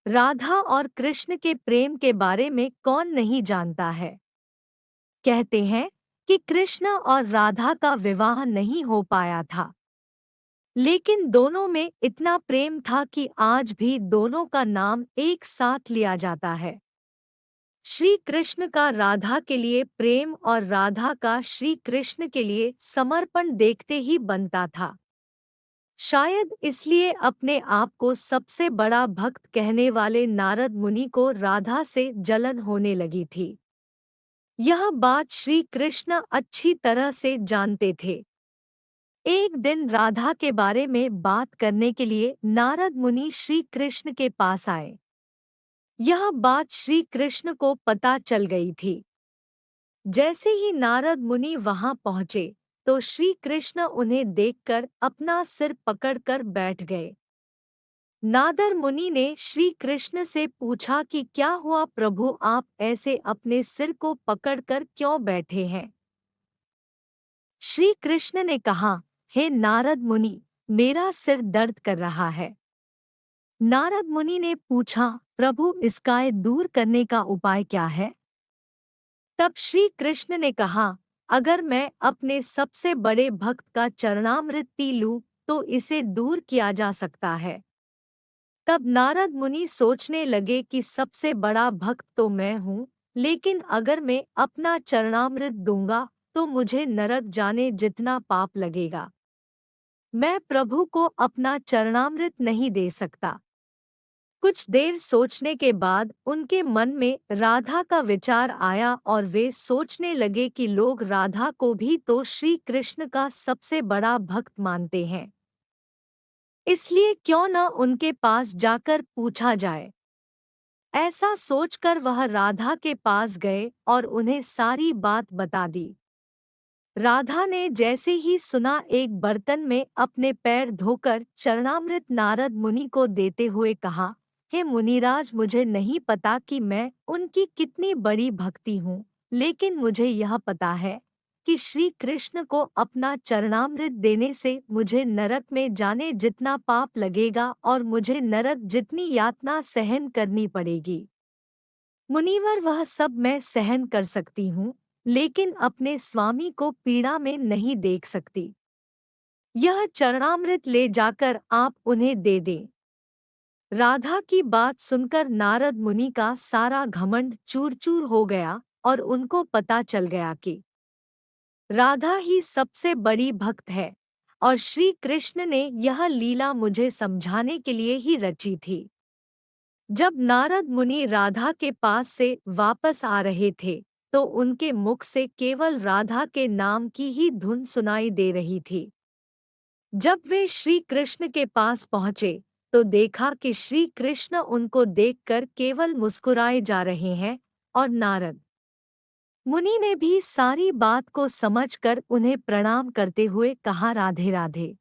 राधा और कृष्ण के प्रेम के बारे में कौन नहीं जानता है। कहते हैं कि कृष्ण और राधा का विवाह नहीं हो पाया था, लेकिन दोनों में इतना प्रेम था कि आज भी दोनों का नाम एक साथ लिया जाता है। श्री कृष्ण का राधा के लिए प्रेम और राधा का श्री कृष्ण के लिए समर्पण देखते ही बनता था। शायद इसलिए अपने आप को सबसे बड़ा भक्त कहने वाले नारद मुनि को राधा से जलन होने लगी थी। यह बात श्री कृष्ण अच्छी तरह से जानते थे। एक दिन राधा के बारे में बात करने के लिए नारद मुनि श्री कृष्ण के पास आए। यह बात श्री कृष्ण को पता चल गई थी। जैसे ही नारद मुनि वहां पहुंचे तो श्री कृष्ण उन्हें देखकर अपना सिर पकड़कर बैठ गए। नारद मुनि ने श्री कृष्ण से पूछा कि क्या हुआ प्रभु, आप ऐसे अपने सिर को पकड़कर क्यों बैठे हैं। श्री कृष्ण ने कहा, हे नारद मुनि, मेरा सिर दर्द कर रहा है। नारद मुनि ने पूछा, प्रभु इसका दूर करने का उपाय क्या है। तब श्री कृष्ण ने कहा, अगर मैं अपने सबसे बड़े भक्त का चरणामृत पी लूं तो इसे दूर किया जा सकता है। तब नारद मुनि सोचने लगे कि सबसे बड़ा भक्त तो मैं हूँ, लेकिन अगर मैं अपना चरणामृत दूंगा तो मुझे नरक जाने जितना पाप लगेगा। मैं प्रभु को अपना चरणामृत नहीं दे सकता। कुछ देर सोचने के बाद उनके मन में राधा का विचार आया और वे सोचने लगे कि लोग राधा को भी तो श्री कृष्ण का सबसे बड़ा भक्त मानते हैं, इसलिए क्यों न उनके पास जाकर पूछा जाए। ऐसा सोचकर वह राधा के पास गए और उन्हें सारी बात बता दी। राधा ने जैसे ही सुना, एक बर्तन में अपने पैर धोकर चरणामृत नारद मुनि को देते हुए कहा, हे मुनिराज, मुझे नहीं पता कि मैं उनकी कितनी बड़ी भक्ति हूँ, लेकिन मुझे यह पता है कि श्री कृष्ण को अपना चरणामृत देने से मुझे नरक में जाने जितना पाप लगेगा और मुझे नरक जितनी यातना सहन करनी पड़ेगी। मुनिवर, वह सब मैं सहन कर सकती हूँ, लेकिन अपने स्वामी को पीड़ा में नहीं देख सकती। यह चरणामृत ले जाकर आप उन्हें दे दें। राधा की बात सुनकर नारद मुनि का सारा घमंड चूर-चूर हो गया और उनको पता चल गया कि राधा ही सबसे बड़ी भक्त है और श्री कृष्ण ने यह लीला मुझे समझाने के लिए ही रची थी। जब नारद मुनि राधा के पास से वापस आ रहे थे तो उनके मुख से केवल राधा के नाम की ही धुन सुनाई दे रही थी। जब वे श्री कृष्ण के पास पहुंचे तो देखा कि श्री कृष्ण उनको देखकर केवल मुस्कुराए जा रहे हैं और नारद मुनि ने भी सारी बात को समझकर उन्हें प्रणाम करते हुए कहा, राधे राधे।